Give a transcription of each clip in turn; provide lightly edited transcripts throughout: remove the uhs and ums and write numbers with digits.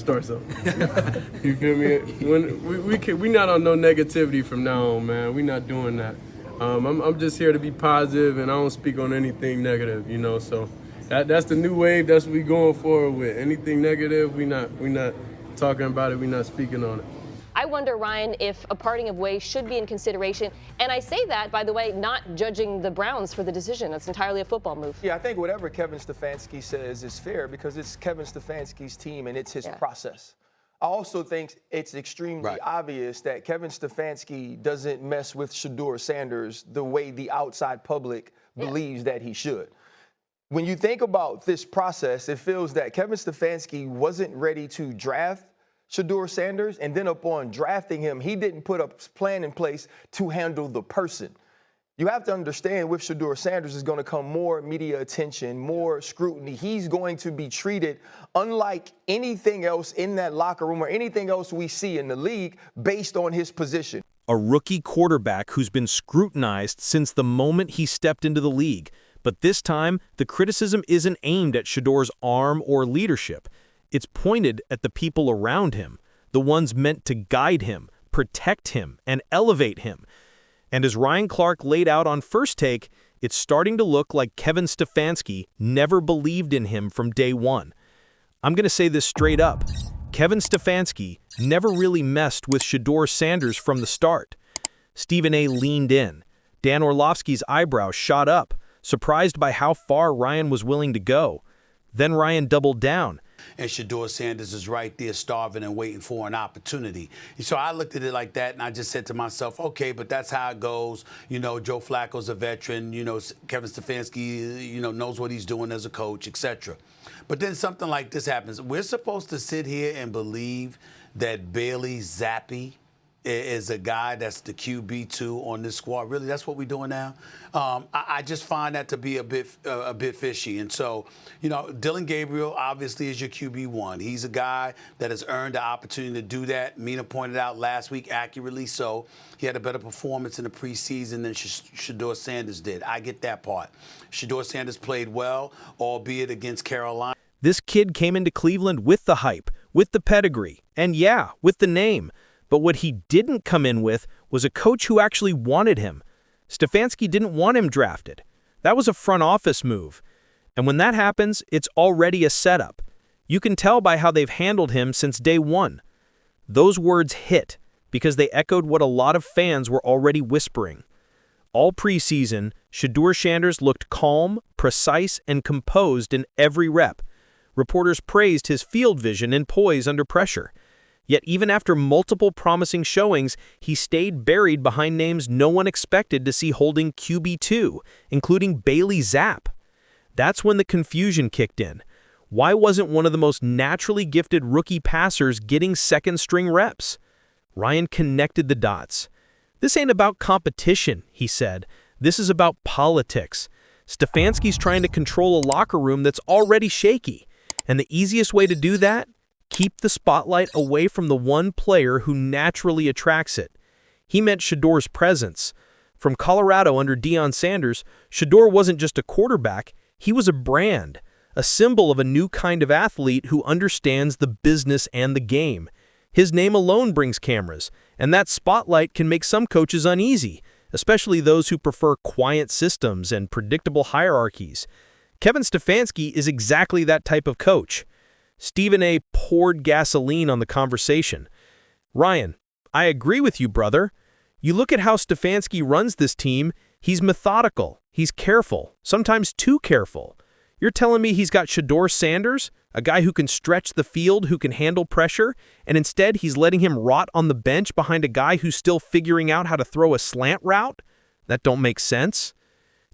start something. You feel me? When we not on no negativity from now on, man. We not doing that. I'm just here to be positive, and I don't speak on anything negative, you know. So that's the new wave. That's what we going forward with. Anything negative, we not talking about it. We not speaking on it. I wonder, Ryan, if a parting of ways should be in consideration. And I say that, by the way, not judging the Browns for the decision. That's entirely a football move. Yeah, I think whatever Kevin Stefanski says is fair because it's Kevin Stefanski's team and it's his process. I also think it's extremely obvious that Kevin Stefanski doesn't mess with Shedeur Sanders the way the outside public believes that he should. When you think about this process, it feels that Kevin Stefanski wasn't ready to draft Shedeur Sanders, and then upon drafting him, he didn't put a plan in place to handle the person. You have to understand with Shedeur Sanders is going to come more media attention, more scrutiny. He's going to be treated unlike anything else in that locker room or anything else we see in the league based on his position. A rookie quarterback who's been scrutinized since the moment he stepped into the league. But this time, the criticism isn't aimed at Shedeur's arm or leadership. It's pointed at the people around him, the ones meant to guide him, protect him, and elevate him. And as Ryan Clark laid out on First Take, it's starting to look like Kevin Stefanski never believed in him from day one. I'm going to say this straight up. Kevin Stefanski never really messed with Shedeur Sanders from the start. Stephen A. leaned in. Dan Orlovsky's eyebrows shot up, surprised by how far Ryan was willing to go. Then Ryan doubled down. And Shedeur Sanders is right there starving and waiting for an opportunity. So I looked at it like that, and I just said to myself, okay, but that's how it goes. You know, Joe Flacco's a veteran. You know, Kevin Stefanski, you know, knows what he's doing as a coach, etc. But then something like this happens. We're supposed to sit here and believe that Bailey Zappe is a guy that's the QB2 on this squad. Really, that's what we're doing now. I just find that to be a bit fishy. And so, you know, Dillon Gabriel obviously is your QB1. He's a guy that has earned the opportunity to do that. Mina pointed out last week accurately so. He had a better performance in the preseason than Shedeur Sanders did. I get that part. Shedeur Sanders played well, albeit against Carolina. This kid came into Cleveland with the hype, with the pedigree, and yeah, with the name. But what he didn't come in with was a coach who actually wanted him. Stefanski didn't want him drafted. That was a front office move. And when that happens, it's already a setup. You can tell by how they've handled him since day one. Those words hit because they echoed what a lot of fans were already whispering. All preseason, Shedeur Sanders looked calm, precise, and composed in every rep. Reporters praised his field vision and poise under pressure. Yet even after multiple promising showings, he stayed buried behind names no one expected to see holding QB2, including Bailey Zappe. That's when the confusion kicked in. Why wasn't one of the most naturally gifted rookie passers getting second-string reps? Ryan connected the dots. This ain't about competition, he said. This is about politics. Stefanski's trying to control a locker room that's already shaky. And the easiest way to do that? Keep the spotlight away from the one player who naturally attracts it. He meant Shedeur's presence. From Colorado under Deion Sanders, Shedeur wasn't just a quarterback, he was a brand, a symbol of a new kind of athlete who understands the business and the game. His name alone brings cameras, and that spotlight can make some coaches uneasy, especially those who prefer quiet systems and predictable hierarchies. Kevin Stefanski is exactly that type of coach. Stephen A. poured gasoline on the conversation. Ryan, I agree with you, brother. You look at how Stefanski runs this team, he's methodical, he's careful, sometimes too careful. You're telling me he's got Shedeur Sanders, a guy who can stretch the field, who can handle pressure, and instead he's letting him rot on the bench behind a guy who's still figuring out how to throw a slant route? That don't make sense.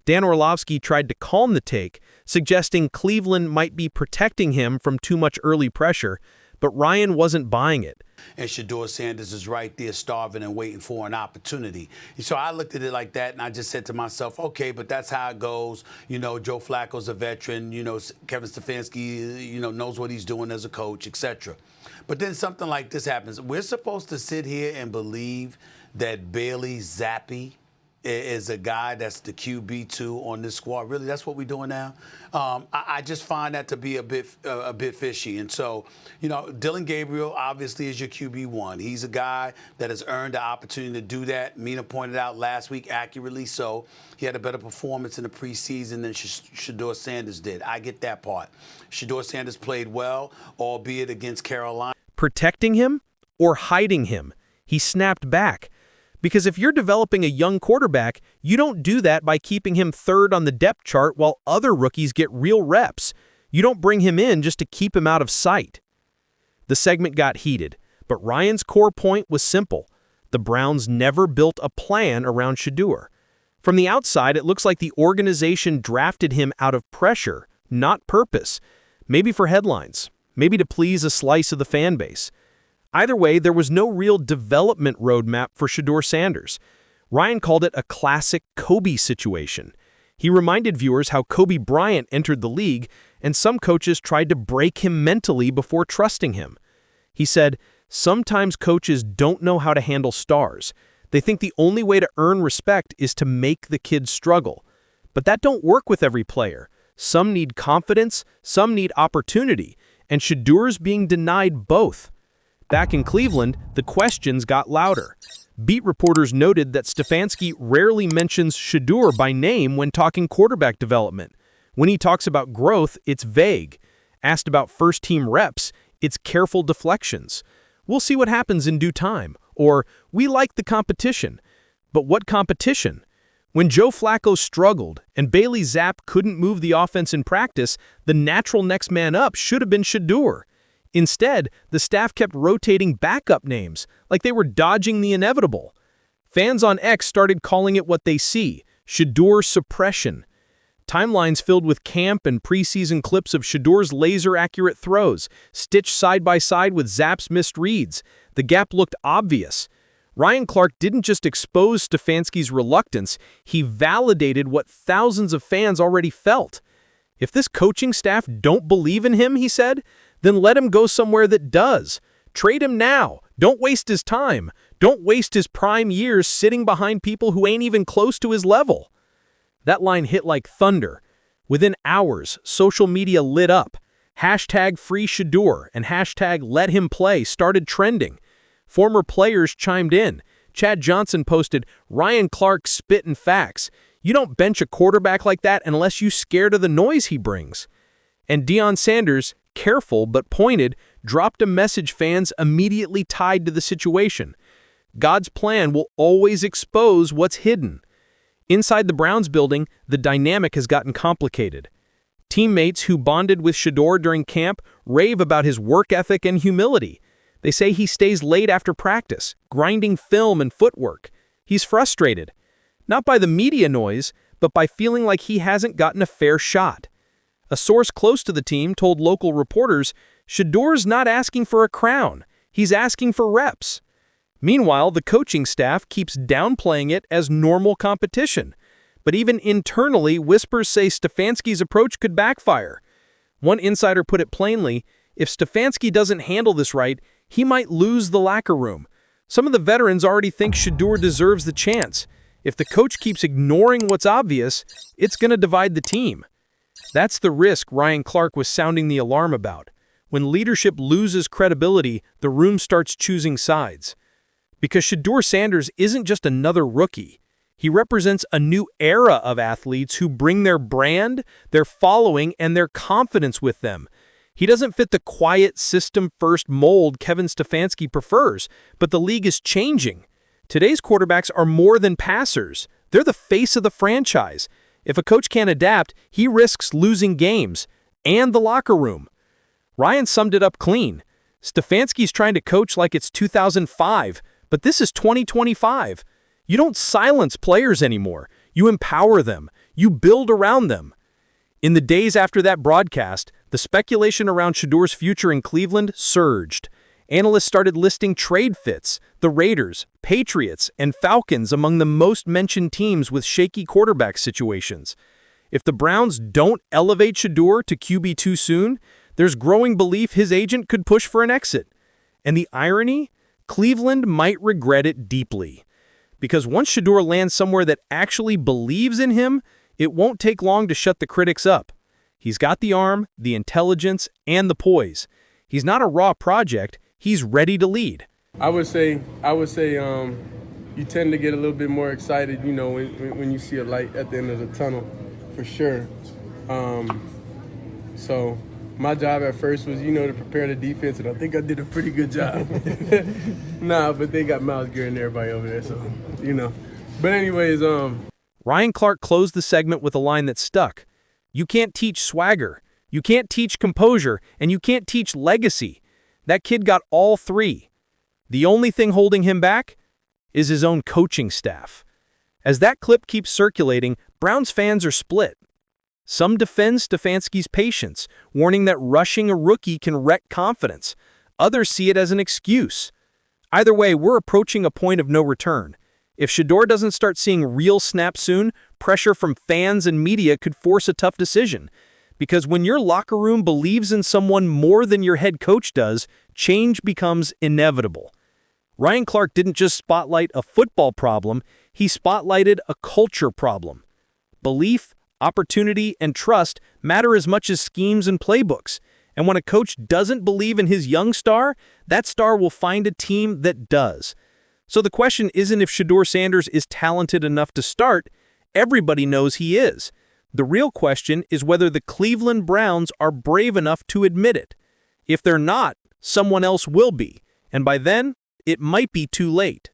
Dan Orlovsky tried to calm the take, suggesting Cleveland might be protecting him from too much early pressure, but Ryan wasn't buying it. And Shedeur Sanders is right there starving and waiting for an opportunity. So I looked at it like that, and I just said to myself, okay, but that's how it goes. You know, Joe Flacco's a veteran. You know, Kevin Stefanski, you know, knows what he's doing as a coach, etc. But then something like this happens. We're supposed to sit here and believe that Bailey Zappe is a guy that's the QB2 on this squad. Really, that's what we're doing now. I just find that to be a bit fishy. And so, you know, Dylan Gabriel obviously is your QB1. He's a guy that has earned the opportunity to do that. Mina pointed out last week accurately so. He had a better performance in the preseason than Shedeur Sanders did. I get that part. Shedeur Sanders played well, albeit against Carolina. Protecting him or hiding him? He snapped back. Because if you're developing a young quarterback, you don't do that by keeping him third on the depth chart while other rookies get real reps. You don't bring him in just to keep him out of sight. The segment got heated, but Ryan's core point was simple. The Browns never built a plan around Shedeur. From the outside, it looks like the organization drafted him out of pressure, not purpose. Maybe for headlines, maybe to please a slice of the fan base. Either way, there was no real development roadmap for Shedeur Sanders. Ryan called it a classic Kobe situation. He reminded viewers how Kobe Bryant entered the league, and some coaches tried to break him mentally before trusting him. He said, "Sometimes coaches don't know how to handle stars. They think the only way to earn respect is to make the kids struggle. But that don't work with every player. Some need confidence, some need opportunity, and Shedeur's being denied both." Back in Cleveland, the questions got louder. Beat reporters noted that Stefanski rarely mentions Shedeur by name when talking quarterback development. When he talks about growth, it's vague. Asked about first-team reps, it's careful deflections. "We'll see what happens in due time," or "We like the competition." But what competition? When Joe Flacco struggled and Bailey Zappe couldn't move the offense in practice, the natural next man up should have been Shedeur. Instead, the staff kept rotating backup names, like they were dodging the inevitable. Fans on X started calling it what they see, Shedeur Suppression. Timelines filled with camp and preseason clips of Shedeur's laser-accurate throws, stitched side by side with Zappe's missed reads. The gap looked obvious. Ryan Clark didn't just expose Stefanski's reluctance, he validated what thousands of fans already felt. If this coaching staff don't believe in him, he said, then let him go somewhere that does. Trade him now. Don't waste his time. Don't waste his prime years sitting behind people who ain't even close to his level. That line hit like thunder. Within hours, social media lit up. Hashtag Free Shedeur and hashtag Let Him Play started trending. Former players chimed in. Chad Johnson posted, "Ryan Clark spittin' facts. You don't bench a quarterback like that unless you scared of the noise he brings." And Deion Sanders, careful but pointed, dropped a message fans immediately tied to the situation. God's plan will always expose what's hidden. Inside the Browns building, the dynamic has gotten complicated. Teammates who bonded with Shedeur during camp rave about his work ethic and humility. They say he stays late after practice, grinding film and footwork. He's frustrated, not by the media noise, but by feeling like he hasn't gotten a fair shot. A source close to the team told local reporters, "Shedeur's not asking for a crown. He's asking for reps." Meanwhile, the coaching staff keeps downplaying it as normal competition. But even internally, whispers say Stefanski's approach could backfire. One insider put it plainly, if Stefanski doesn't handle this right, he might lose the locker room. Some of the veterans already think Shedeur deserves the chance. If the coach keeps ignoring what's obvious, it's going to divide the team. That's the risk Ryan Clark was sounding the alarm about. When leadership loses credibility, the room starts choosing sides. Because Shedeur Sanders isn't just another rookie. He represents a new era of athletes who bring their brand, their following, and their confidence with them. He doesn't fit the quiet, system-first mold Kevin Stefanski prefers, but the league is changing. Today's quarterbacks are more than passers. They're the face of the franchise. If a coach can't adapt, he risks losing games and the locker room. Ryan summed it up clean. Stefanski's trying to coach like it's 2005, but this is 2025. You don't silence players anymore. You empower them. You build around them. In the days after that broadcast, the speculation around Shedeur's future in Cleveland surged. Analysts started listing trade fits, the Raiders, Patriots, and Falcons among the most mentioned teams with shaky quarterback situations. If the Browns don't elevate Shedeur to QB2 soon, there's growing belief his agent could push for an exit. And the irony? Cleveland might regret it deeply. because once Shedeur lands somewhere that actually believes in him, it won't take long to shut the critics up. He's got the arm, the intelligence, and the poise. He's not a raw project, he's ready to lead. I would say, you tend to get a little bit more excited, you know, when you see a light at the end of the tunnel, for sure. So my job at first was, you know, to prepare the defense, and I think I did a pretty good job. Nah, but they got Miles Garrett and everybody over there, so, you know. But anyways, Ryan Clark closed the segment with a line that stuck. You can't teach swagger, you can't teach composure, and you can't teach legacy. That kid got all three. The only thing holding him back is his own coaching staff. As that clip keeps circulating, Browns fans are split. Some defend Stefanski's patience, warning that rushing a rookie can wreck confidence. Others see it as an excuse. Either way, we're approaching a point of no return. If Shedeur doesn't start seeing real snaps soon, pressure from fans and media could force a tough decision. Because when your locker room believes in someone more than your head coach does, change becomes inevitable. Ryan Clark didn't just spotlight a football problem, he spotlighted a culture problem. Belief, opportunity, and trust matter as much as schemes and playbooks. And when a coach doesn't believe in his young star, that star will find a team that does. So the question isn't if Shedeur Sanders is talented enough to start. Everybody knows he is. The real question is whether the Cleveland Browns are brave enough to admit it. If they're not, someone else will be. And by then, it might be too late.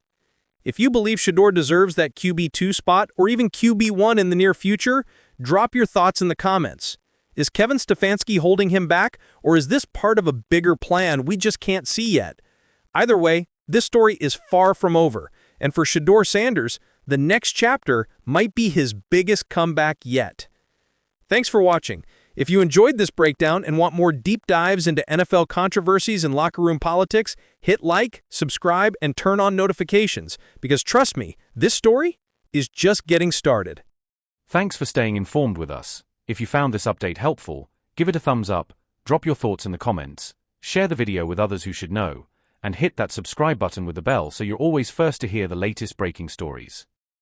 If you believe Shedeur deserves that QB2 spot or even QB1 in the near future, drop your thoughts in the comments. Is Kevin Stefanski holding him back, or is this part of a bigger plan we just can't see yet? Either way, this story is far from over, and for Shedeur Sanders, the next chapter might be his biggest comeback yet. Thanks for watching. If you enjoyed this breakdown and want more deep dives into NFL controversies and locker room politics, hit like, subscribe, and turn on notifications, because trust me, this story is just getting started. Thanks for staying informed with us. If you found this update helpful, give it a thumbs up, drop your thoughts in the comments, share the video with others who should know, and hit that subscribe button with the bell so you're always first to hear the latest breaking stories.